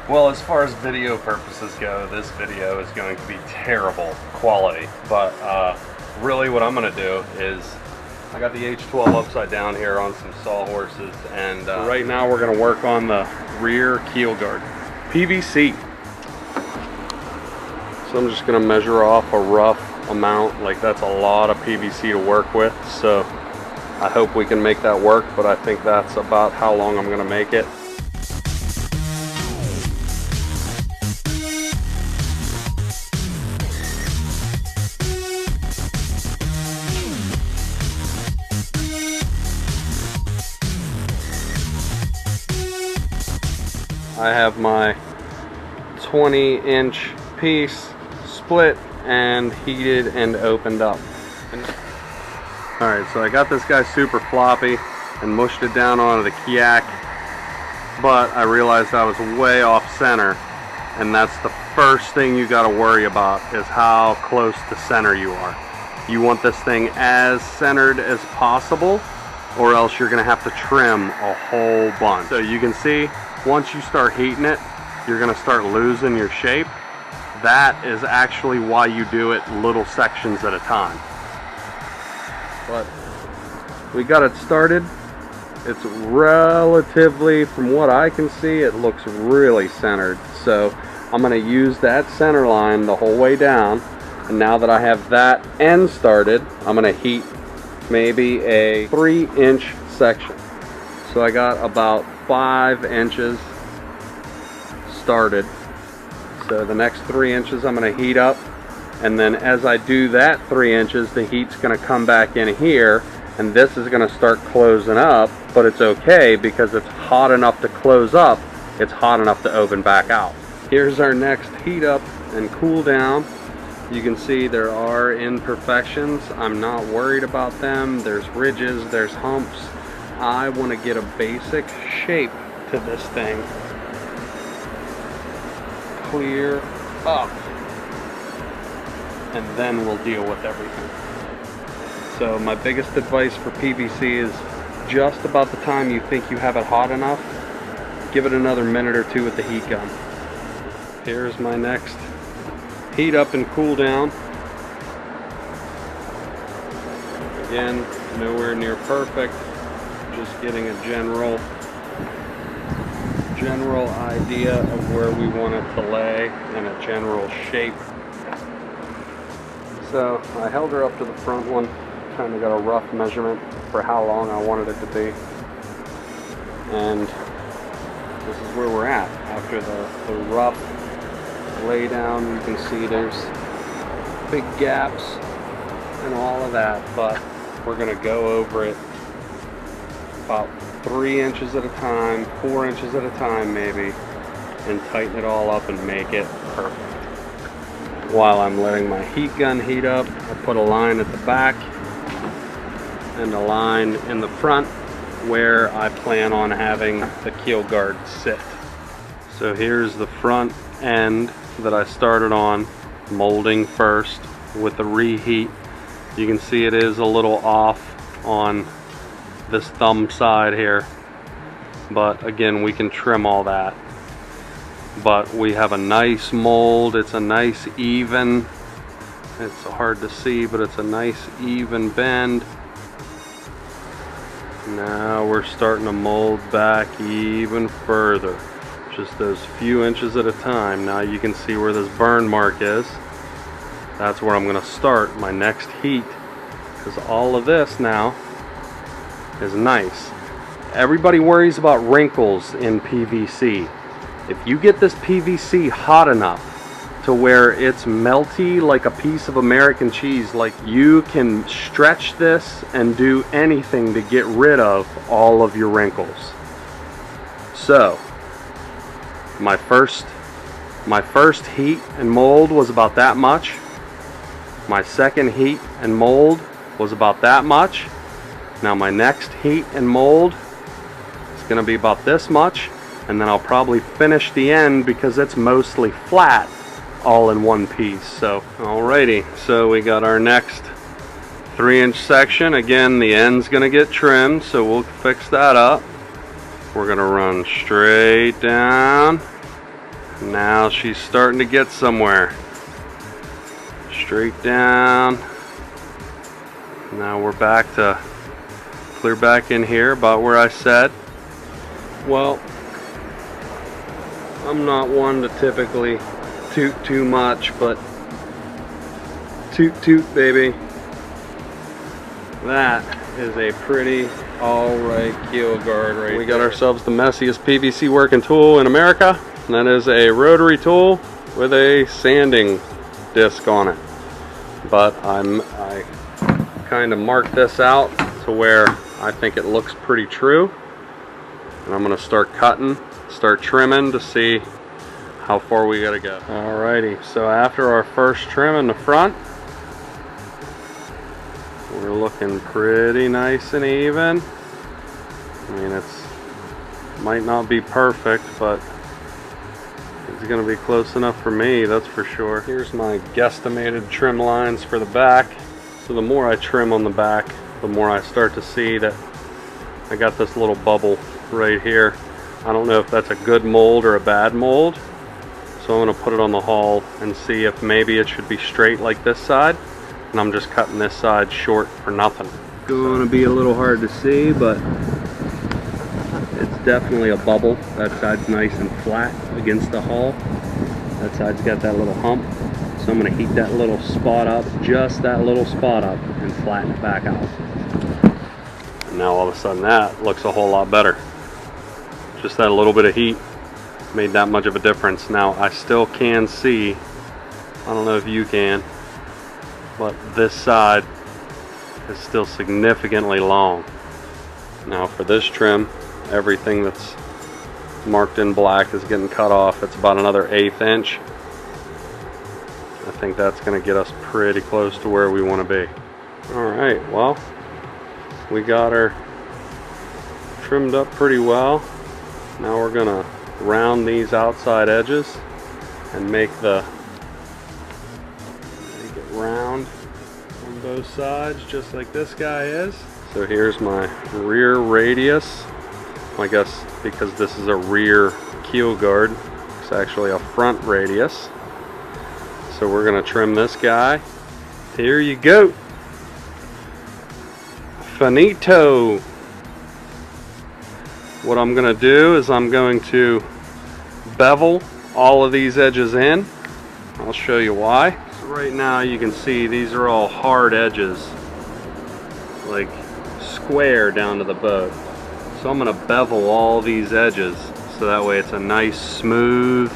Well, as far as video purposes go, this video is going to be terrible quality, but really what I'm going to do is I got the H12 upside down here on some sawhorses, and right now we're going to work on the rear keel guard. PVC. So I'm just going to measure off a rough amount, like that's a lot of PVC to work with, so I hope we can make that work, but I think that's about how long I'm going to make it. I have my 20-inch piece split and heated and opened up. Alright, so I got this guy super floppy and mushed it down onto the kayak, but I realized I was way off center, and that's the first thing you got to worry about, is how close to center you are. You want this thing as centered as possible, or else you're going to have to trim a whole bunch. So you can see, once you start heating it, you're going to start losing your shape. That is actually why you do it little sections at a time. But we got it started. It's relatively, from what I can see, it looks really centered. So I'm going to use that center line the whole way down. And now that I have that end started, I'm going to heat maybe a 3-inch section. So I got about 5 inches started. So the next 3 inches I'm going to heat up, and then as I do that 3 inches, the heat's going to come back in here, and this is going to start closing up, but it's okay because it's hot enough to close up, it's hot enough to open back out. Here's our next heat up and cool down. You can see there are imperfections. I'm not worried about them. There's ridges, there's humps. I want to get a basic shape to this thing. Clear up. And then we'll deal with everything. So my biggest advice for PVC is just about the time you think you have it hot enough, give it another minute or two with the heat gun. Here's my next heat up and cool down. Again, nowhere near perfect. Just getting a general idea of where we want it to lay and a general shape. So I held her up to the front one, kind of got a rough measurement for how long I wanted it to be, and this is where we're at. After the rough lay down, you can see there's big gaps and all of that, but we're going to go over it about 3 inches at a time, 4 inches at a time maybe, and tighten it all up and make it perfect. While I'm letting my heat gun heat up, I put a line at the back and a line in the front where I plan on having the keel guard sit. So here's the front end that I started on, molding first with the reheat. You can see it is a little off on this thumb side here, but again, we can trim all that. But we have a nice mold. It's a nice even, it's hard to see, but it's a nice even bend. Now we're starting to mold back even further, just those few inches at a time. Now you can see where this burn mark is. That's where I'm going to start my next heat, because all of this now is nice. Everybody worries about wrinkles in PVC. If you get this PVC hot enough to where it's melty like a piece of American cheese, like you can stretch this and do anything to get rid of all of your wrinkles. So my first heat and mold was about that much. My second heat and mold was about that much. Now my next heat and mold is going to be about this much, and then I'll probably finish the end because it's mostly flat all in one piece. So alrighty, so we got our next 3-inch section. Again, the end's going to get trimmed, so we'll fix that up. We're going to run straight down Now she's starting to get somewhere. Straight down. Now we're back to clear back in here about where I said. Well, I'm not one to typically toot too much, but toot toot, baby. That is a pretty alright keel guard right there. We got ourselves the messiest PVC working tool in America, and that is a rotary tool with a sanding disc on it. But I kind of marked this out to where I think it looks pretty true, and I'm going to start cutting, start trimming to see how far we got to go. Alrighty, so after our first trim in the front, we're looking pretty nice and even. I mean, it's might not be perfect, but it's going to be close enough for me, that's for sure. Here's my guesstimated trim lines for the back. So the more I trim on the back, the more I start to see that I got this little bubble right here. I don't know if that's a good mold or a bad mold, so I'm going to put it on the hull and see if maybe it should be straight like this side, and I'm just cutting this side short for nothing. It's going to be a little hard to see, but it's definitely a bubble. That side's nice and flat against the hull. That side's got that little hump. So I'm going to heat that little spot up, just that little spot up, and flatten it back out. And now all of a sudden that looks a whole lot better. Just that little bit of heat made that much of a difference. Now I still can see, I don't know if you can, but this side is still significantly long. Now for this trim, everything that's marked in black is getting cut off. It's about another 1/8 inch. I think that's going to get us pretty close to where we want to be. Alright, well, we got her trimmed up pretty well. Now we're going to round these outside edges and make it round on both sides, just like this guy is. So here's my rear radius. I guess because this is a rear keel guard, it's actually a front radius. So we're going to trim this guy. Here you go. Finito. What I'm going to do is I'm going to bevel all of these edges in. I'll show you why. So right now you can see these are all hard edges, like square down to the boat. So I'm going to bevel all these edges so that way it's a nice smooth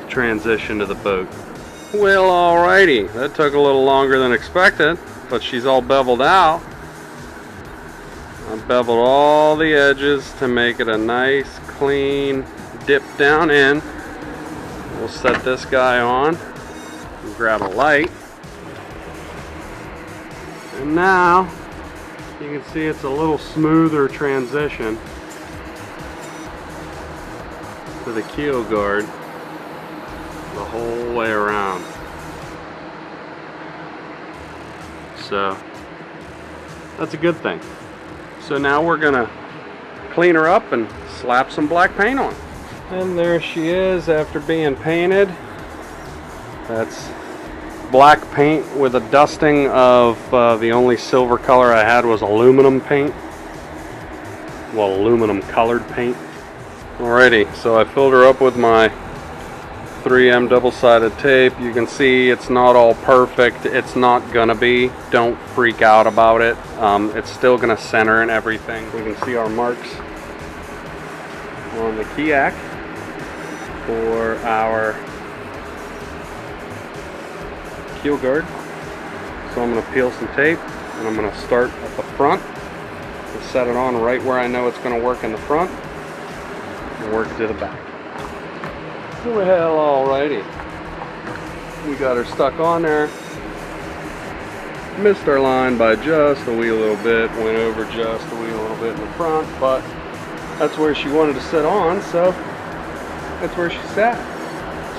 transition to the boat. Well, alrighty, that took a little longer than expected, but she's all beveled out. I beveled all the edges to make it a nice clean dip down in. We'll set this guy on and grab a light, and now you can see it's a little smoother transition to the keel guard the whole way around. So that's a good thing. So now we're gonna clean her up and slap some black paint on. And there she is after being painted. That's black paint with a dusting of the only silver color I had was aluminum paint. Well, aluminum colored paint. Alrighty, so I filled her up with my 3M double-sided tape. You can see it's not all perfect. It's not gonna be. Don't freak out about it. It's still gonna center and everything. We can see our marks on the kayak for our keel guard. So I'm gonna peel some tape and I'm gonna start at the front and set it on right where I know it's gonna work in the front and work it to the back. Well, alrighty. We got her stuck on there. Missed our line by just a wee little bit. Went over just a wee little bit in the front, but that's where she wanted to sit on, so that's where she sat.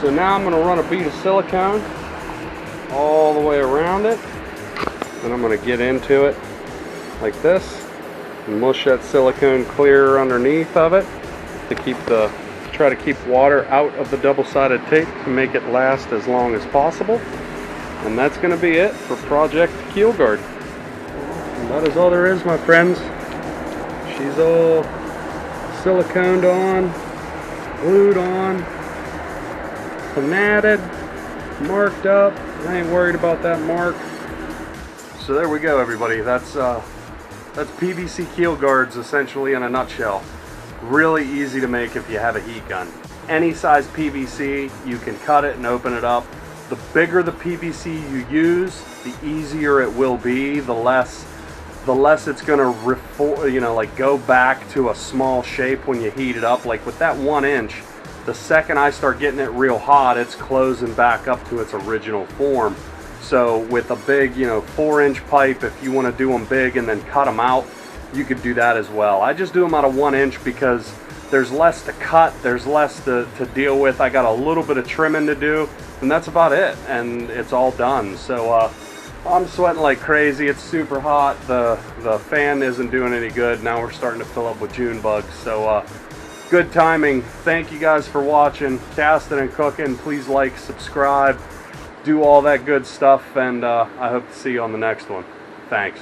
So now I'm going to run a bead of silicone all the way around it, and I'm going to get into it like this and mush that silicone clear underneath of it to keep the try to keep water out of the double-sided tape to make it last as long as possible. And that's going to be it for Project Keel Guard. And that is all there is, my friends. She's all siliconed on, glued on, pinnated, marked up. I ain't worried about that mark. So there we go, everybody. That's PVC keel guards essentially in a nutshell. Really easy to make if you have a heat gun. Any size PVC, you can cut it and open it up. The bigger the PVC you use, the easier it will be. The less it's gonna go back to a small shape when you heat it up. Like with that 1 inch, the second I start getting it real hot, it's closing back up to its original form. So with a big 4-inch pipe, if you want to do them big and then cut them out, you could do that as well. I just do them out of 1 inch because there's less to cut, there's less to deal with. I got a little bit of trimming to do, and that's about it, and it's all done. So I'm sweating like crazy. It's super hot. The fan isn't doing any good. Now we're starting to fill up with June bugs. So good timing. Thank you guys for watching, casting and cooking. Please like, subscribe, do all that good stuff, and I hope to see you on the next one. Thanks.